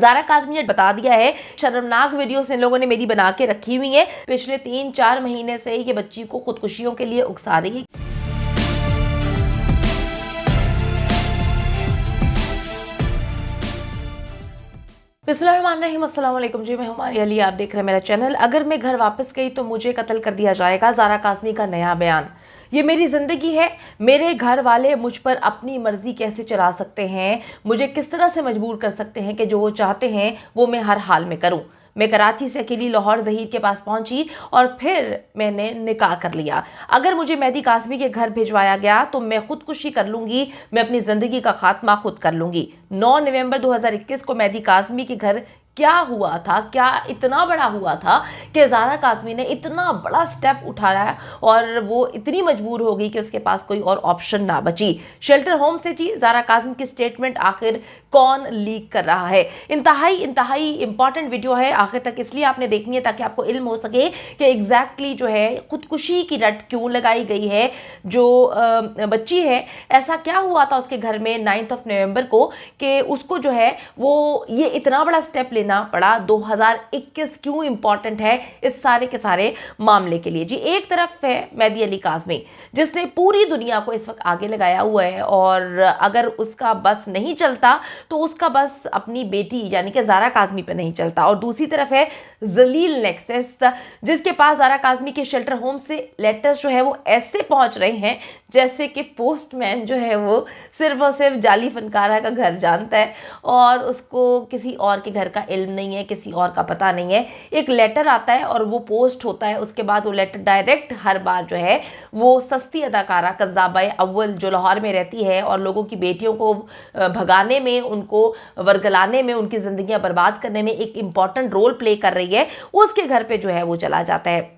ज़ारा काज़मी ने बता दिया है, शर्मनाक वीडियोस इन लोगों ने मेरी बना के रखी हुई है। पिछले 3-4 महीने से ये बच्ची को खुदकुशियों के लिए उकसा रही है। बिस्मिल्लाहिर्रहमानिर्रहीम, अस्सलाम वालेकुम जी, मैं हमारी अली, आप देख रहे हैं मेरा चैनल। अगर मैं घर वापस गई तो मुझे कत्ल कर दिया जाएगा, ज़ारा काज़मी का नया बयान। ये मेरी ज़िंदगी है, मेरे घर वाले मुझ पर अपनी मर्ज़ी कैसे चला सकते हैं, मुझे किस तरह से मजबूर कर सकते हैं कि जो वो चाहते हैं वो मैं हर हाल में करूं। मैं कराची से अकेली लाहौर ज़हीर के पास पहुंची और फिर मैंने निकाह कर लिया। अगर मुझे मेहदी काज़मी के घर भिजवाया गया तो मैं खुदकुशी कर लूँगी, मैं अपनी ज़िंदगी का खात्मा खुद कर लूँगी। 9 नवंबर 2021 को मेहदी काज़मी के घर क्या हुआ था, क्या इतना बड़ा हुआ था कि ज़ारा काज़मी ने इतना बड़ा स्टेप उठाया और वो इतनी मजबूर हो गई कि उसके पास कोई और ऑप्शन ना बची। शेल्टर होम से जी ज़ारा काज़मी की स्टेटमेंट आखिर कौन लीक कर रहा है? इंतहाई इंपॉर्टेंट वीडियो है, आखिर तक इसलिए आपने देखनी है ताकि आपको इल्म हो सके कि एग्जैक्टली जो है खुदकुशी की रट क्यों लगाई गई है। जो बच्ची है, ऐसा क्या हुआ था उसके घर में 9 नवंबर को कि उसको जो है वो ये इतना बड़ा स्टेप लेना पड़ा। 2021 क्यों इंपॉर्टेंट है इस सारे के सारे मामले के लिए? जी, एक तरफ है मेहदी अली काज़मी जिसने पूरी दुनिया को इस वक्त आगे लगाया हुआ है और अगर उसका बस नहीं चलता तो उसका बस अपनी बेटी यानी कि ज़ारा काज़मी पे नहीं चलता। और दूसरी तरफ है जलील नेक्सस जिसके पास ज़ारा काज़मी के शेल्टर होम से लेटर्स जो है वो ऐसे पहुंच रहे हैं जैसे कि पोस्टमैन जो है वो सिर्फ और सिर्फ जाली फनकारा का घर जानता है और उसको किसी और के घर का इल्म नहीं है, किसी और का पता नहीं है। एक लेटर आता है और वो पोस्ट होता है, उसके बाद वो लेटर डायरेक्ट हर बार जो है वो सस्ती अदाकारा कज़्ज़ाबा अव्वल जो लाहौर में रहती है और लोगों की बेटियों को भगाने में, उनको वर्गलाने में, उनकी ज़िंदगियां बर्बाद करने में एक इम्पॉर्टेंट रोल प्ले कर रही है, उसके घर पे जो है वो चला जाता है।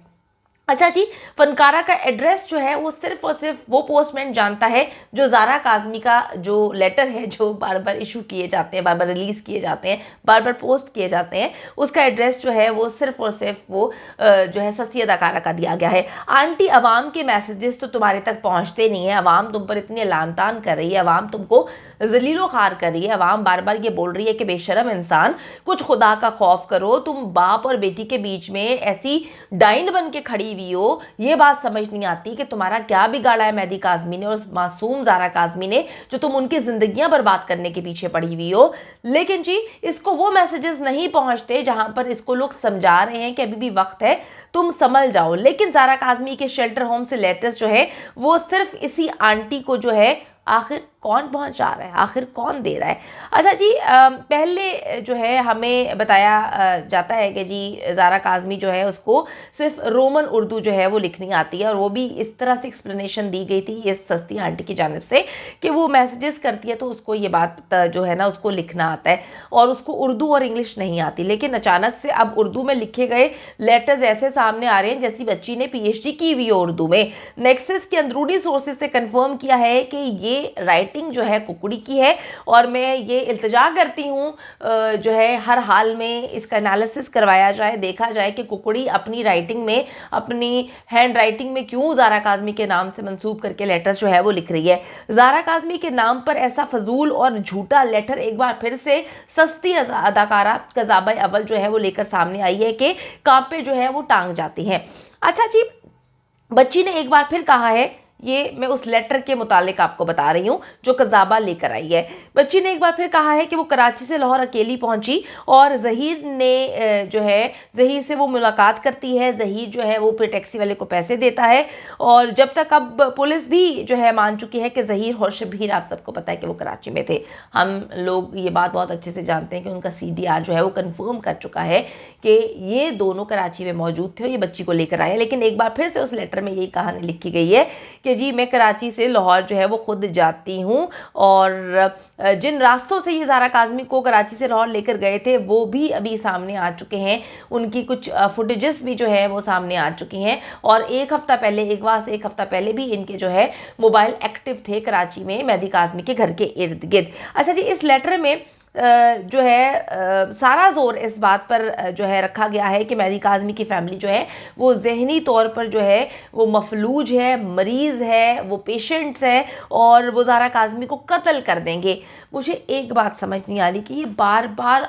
अच्छा जी, फनकारा का एड्रेस जो है वो सिर्फ और सिर्फ वो पोस्टमैन जानता है जो ज़ारा काज़मी का जो लेटर है जो बार बार इशू किए जाते हैं, बार बार रिलीज़ किए जाते हैं, बार बार पोस्ट किए जाते हैं, उसका एड्रेस जो है वो सिर्फ और सिर्फ वो जो है सस्ती अदाकारा का दिया गया है। आंटी, अवाम के मैसेजेस तो तुम्हारे तक पहुँचते नहीं है, अवाम तुम पर इतनी लान तान कर रही है, अवाम तुमको जलीलो खार कर रही है, अवाम बार बार ये बोल रही है कि बेशरम इंसान कुछ खुदा का खौफ करो, तुम बाप और बेटी के बीच में ऐसी डाइन बन के खड़ी हुई हो। ये बात समझ नहीं आती कि तुम्हारा क्या बिगाड़ा है मेहदी काज़मी ने और मासूम ज़ारा काज़मी ने जो तुम उनकी जिंदगियां बर्बाद करने के पीछे पड़ी हुई हो। लेकिन जी, इसको वो मैसेजेस नहीं पहुंचते जहां पर इसको लोग समझा रहे हैं कि अभी भी वक्त है, तुम संभल जाओ। लेकिन ज़ारा काज़मी के शेल्टर होम से लेटर्स जो है वो सिर्फ इसी आंटी को जो है आखिर कौन पहुंचा रहा है, आखिर कौन दे रहा है? अच्छा जी, पहले जो है हमें बताया जाता है कि जी ज़ारा काज़मी जो है उसको सिर्फ रोमन उर्दू जो है वो लिखनी आती है और वो भी इस तरह से एक्सप्लेनेशन दी गई थी इस सस्ती आंटी की जानिब से कि वो मैसेजेस करती है तो उसको ये बात जो है ना उसको लिखना आता है और उसको उर्दू और इंग्लिश नहीं आती। लेकिन अचानक से अब उर्दू में लिखे गए लेटर्स ऐसे सामने आ रहे हैं जैसी बच्ची ने PhD की हुई है उर्दू में। नेक्सस के अंदरूनी सोर्सेज से कन्फर्म किया है कि ये राइटिंग जो है कुकड़ी की है और मैं ये इल्तिजा करती हूँ जो है हर हाल में इसका एनालिसिस करवाया जाए, देखा जाए कि कुकड़ी अपनी राइटिंग में, अपनी हैंड राइटिंग में क्यों ज़ारा काज़मी के नाम से मंसूब करके लेटर जो है वो लिख रही है। ज़ारा काज़मी के नाम पर ऐसा फजूल और झूठा लेटर एक बार फिर से सस्ती अदाकारा कज़्ज़ाबा अव्वल जो है वो लेकर सामने आई है कि कांपे जो है वो टांग जाती हैं। अच्छा जी, बच्ची ने एक बार फिर कहा है, ये मैं उस लेटर के मुतालिक आपको बता रही हूँ जो कज़्ज़ाबा लेकर आई है। बच्ची ने एक बार फिर कहा है कि वो कराची से लाहौर अकेली पहुंची और ज़हीर ने जो है ज़हीर से वो मुलाकात करती है। ज़हीर जो है वो फिर टैक्सी वाले को पैसे देता है और जब तक अब पुलिस भी जो है मान चुकी है कि ज़हीर और शबीर, आप सबको पता है कि वो कराची में थे, हम लोग ये बात बहुत अच्छे से जानते हैं कि उनका CDR जो है वो कन्फर्म कर चुका है कि ये दोनों कराची में मौजूद थे और ये बच्ची को लेकर आए। लेकिन एक बार फिर से उस लेटर में यही कहानी लिखी गई है कि जी मैं कराची से लाहौर जो है वो खुद जाती हूँ और जिन रास्तों से ये ज़ारा काज़मी को कराची से लाहौर लेकर गए थे वो भी अभी सामने आ चुके हैं, उनकी कुछ फुटेजेस भी जो है वो सामने आ चुकी हैं और एक हफ्ता पहले भी इनके जो है मोबाइल एक्टिव थे कराची में मेहदी काज़मी के घर के इर्द गिर्द। अच्छा जी, इस लेटर में जो है सारा जोर इस बात पर जो है रखा गया है कि मेहदी काज़मी की फैमिली जो है वो ज़हनी तौर पर जो है वो मफलूज है, मरीज़ है, वो पेशेंट्स है और वो ज़ारा काज़मी को कत्ल कर देंगे। मुझे एक बात समझ नहीं आ रही कि ये बार बार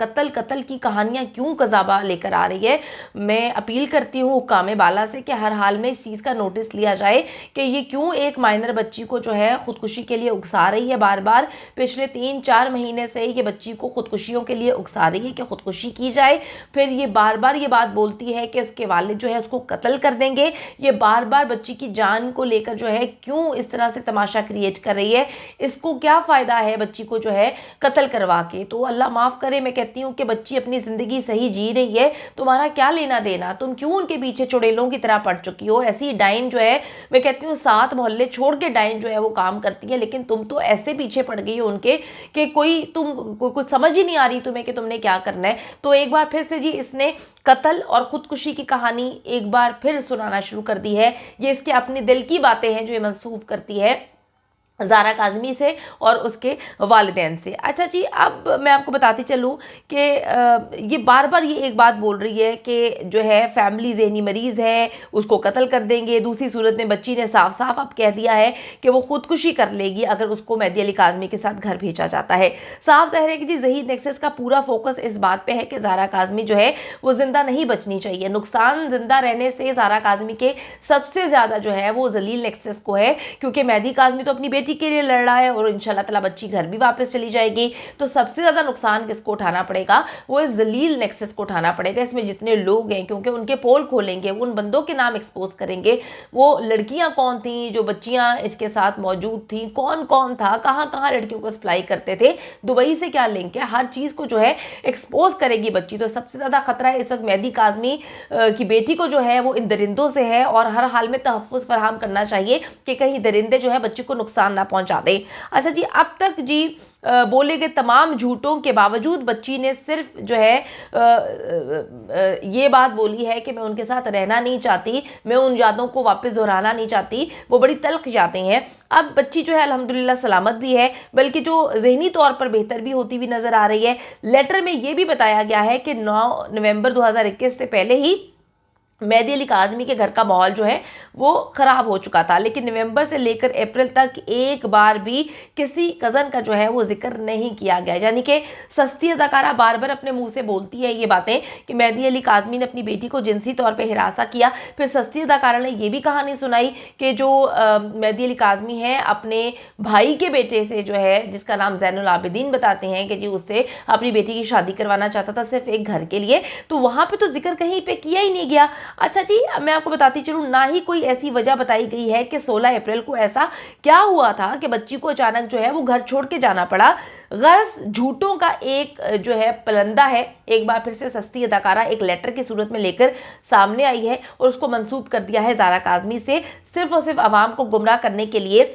कत्ल की कहानियाँ क्यों कज़ाबा लेकर आ रही है। मैं अपील करती हूँ हुक्काम बाला से कि हर हाल में इस चीज़ का नोटिस लिया जाए कि ये क्यों एक माइनर बच्ची को जो है खुदकुशी के लिए उकसा रही है। बार बार पिछले 3-4 महीने से ये बच्ची को खुदकुशियों के लिए उकसा रही है कि खुदकुशी की जाए। फिर ये बार बार ये बात बोलती है कि उसके वालिद जो है उसको कत्ल कर देंगे। ये बार बार बच्ची की जान को लेकर जो है क्यों इस तरह से तमाशा क्रिएट कर रही है। इसको क्या फ़ायदा है बच्ची को जो है कत्ल करवा के। तो अल्लाह माफ़ करे, मैं कहती हूँ कि बच्ची अपनी ज़िंदगी सही जी रही है, तुम्हारा क्या लेना देना, तुम क्यों उनके पीछे चुड़ैलों की तरह पड़ चुकी हो। ऐसी डाइन जो है, मैं कहती हूँ 7 मोहल्ले छोड़ के डाइन जो है वो काम करती है, लेकिन तुम तो ऐसे पीछे पड़ गई हो उनके कि कुछ समझ ही नहीं आ रही तुम्हें कि तुमने क्या करना है। तो एक बार फिर से जी इसने कत्ल और खुदकुशी की कहानी एक बार फिर सुनाना शुरू कर दी है। ये इसके अपने दिल की बातें हैं जो ये मंसूब करती है ज़ारा काज़मी से और उसके वालिदैन से। अच्छा जी, अब मैं आपको बताती चलूँ कि ये बार बार ये एक बात बोल रही है कि जो है फैमिली ज़हनी मरीज़ है, उसको कत्ल कर देंगे। दूसरी सूरत में बच्ची ने साफ साफ अब कह दिया है कि वो खुदकुशी कर लेगी अगर उसको मेहदी अली काज़मी के साथ घर भेजा जाता है। साफ ज़ाहिर है कि जी ज़हीर नेक्सस का पूरा फोकस इस बात पर है कि ज़ारा काज़मी जो है वो ज़िंदा नहीं बचनी चाहिए। नुकसान ज़िंदा रहने से ज़ारा काज़मी के सबसे ज़्यादा जो है वो जलील नेक्सस को है, क्योंकि मेहदी काज़मी तो अपनी बेटी के लिए लड़ रहा है और इंशाल्लाह ताला बच्ची घर भी वापस चली जाएगी। तो सबसे ज्यादा नुकसान किसको उठाना पड़ेगा, वो इस जलील नेक्सस को उठाना पड़ेगा। इसमें जितने लोग हैं, क्योंकि उनके पोल खोलेंगे, उन बंदों के नाम एक्सपोज करेंगे, वो लड़कियां कौन थी जो बच्चियां इसके साथ मौजूद थी, कौन कौन था, कहां कहां लड़कियों को सप्लाई करते थे, दुबई से क्या लिंक है, हर चीज को जो है एक्सपोज करेगी बच्ची। तो सबसे ज्यादा खतरा है इस वक्त मेहदी काज़मी की बेटी को जो है वो इन दरिंदों से है, और हर हाल में तहफ़्फ़ुज़ फराहम करना चाहिए कि कहीं दरिंदे जो है बच्ची को नुकसान ना पहुंचा दे। अच्छा जी, अब तक जी बोले गए तमाम झूठों के बावजूद बच्ची ने सिर्फ जो है ये बात बोली है कि मैं उनके साथ रहना नहीं चाहती, मैं उन यादों को वापस दोहराना नहीं चाहती। वो बड़ी तल्ख यादें हैं। अब बच्ची जो है अल्हम्दुलिल्लाह सलामत भी है, बल्कि जो जहनी तौर पर बेहतर भी होती हुई नजर आ रही है। लेटर में ये भी बताया गया है कि 9 नवंबर 2021 से पहले ही मेहदी अली काज़मी के घर का माहौल जो है वो ख़राब हो चुका था, लेकिन नवंबर से लेकर अप्रैल तक एक बार भी किसी कज़न का जो है वो जिक्र नहीं किया गया। यानी कि सस्ती अदाकारा बार बार अपने मुंह से बोलती है ये बातें कि मेहदी अली काज़मी ने अपनी बेटी को जिनसी तौर पे हिरासा किया। फिर सस्ती अदाकारा ने ये भी कहानी सुनाई कि जो मेहदी अली काज़मी है अपने भाई के बेटे से जो है, जिसका नाम ज़ैनुल आबिदीन बताते हैं कि जी उससे अपनी बेटी की शादी करवाना चाहता था सिर्फ एक घर के लिए। तो वहाँ पर तो जिक्र कहीं पर किया ही नहीं गया। अच्छा जी, मैं आपको बताती चलूँ, ना ही कोई ऐसी वजह बताई गई है कि 16 अप्रैल को ऐसा क्या हुआ था कि बच्ची को अचानक जो है वो घर छोड़ के जाना पड़ा। गर्ज झूठों का एक जो है पलंदा है, एक बार फिर से सस्ती अदाकारा एक लेटर की सूरत में लेकर सामने आई है और उसको मंसूब कर दिया है ज़ारा काज़मी से, सिर्फ और सिर्फ आवाम को गुमराह करने के लिए